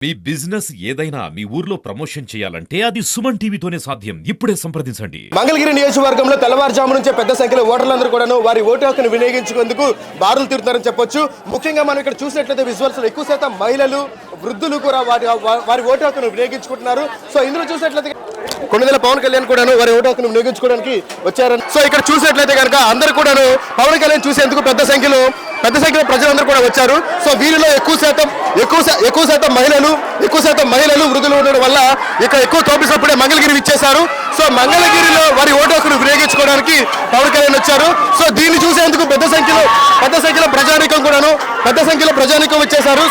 మీ business ఏదైనా మీ ఊర్లో promotion చేయాలంటే అది సుమన్ టీవీతోనే సాధ్యం. ఇప్పుడే సంప్రదించండి. మంగళగిరి నియోజకవర్గంలో తెల్లవారుజాము నుంచే పెద్ద సంఖ్యలో ఓటర్లందరూ కూడాను వారి ఓటు హక్కును వినియోగించుకుందుకు బారులు తీరుతారని చెప్పొచ్చు. ముఖ్యంగా మనం ఇక్కడ చూసినట్లయితే విజువల్స్ ఎక్కువ శాతం మహిళలు, వృద్ధులు కూడా వారి ఓటు హక్కును వినియోగించుకుంటున్నారు. సో ఇందులో చూసినట్లయితే కొన్నిదల పవన్ కళ్యాణ్ కూడాను వారి ఓటు హక్కును వినియోగించుకోవడానికి వచ్చారని. సో ఇక్కడ చూసినట్లయితే కనుక అందరూ కూడాను పవన్ కళ్యాణ్ చూసేందుకు పెద్ద సంఖ్యలో ప్రజలందరూ కూడా వచ్చారు. సో వీరిలో ఎక్కువ శాతం మహిళలు వృద్ధులు ఉండడం వల్ల ఇక్కడ ఎక్కువ తోపిసప్పుడే మంగళగిరి ఇచ్చేశారు. సో మంగళగిరిలో వారి ఓటు హక్కును వినియోగించుకోవడానికి పవన్ కళ్యాణ్ వచ్చారు. సో దీన్ని చూసేందుకు పెద్ద సంఖ్యలో ప్రజానీకం వచ్చేశారు.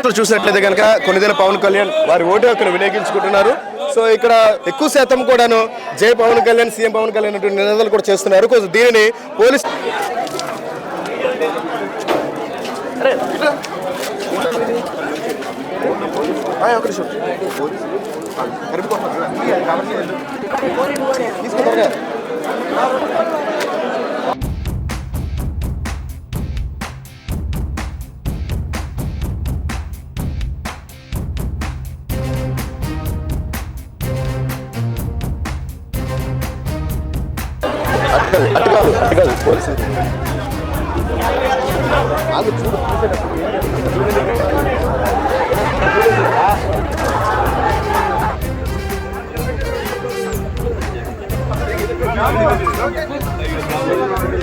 సో చూసినట్లయితే కనుక కొన్నిదల పవన్ కళ్యాణ్ వారి ఓటు హక్కును వినియోగించుకుంటున్నారు. సో ఇక్కడ ఎక్కువ శాతం కూడాను జై పవన్ కళ్యాణ్, సీఎం పవన్ కళ్యాణ్ నినాదాలు కూడా చేస్తున్నారు. దీనిని పోలీస్ అటు పోలీసులు చూడు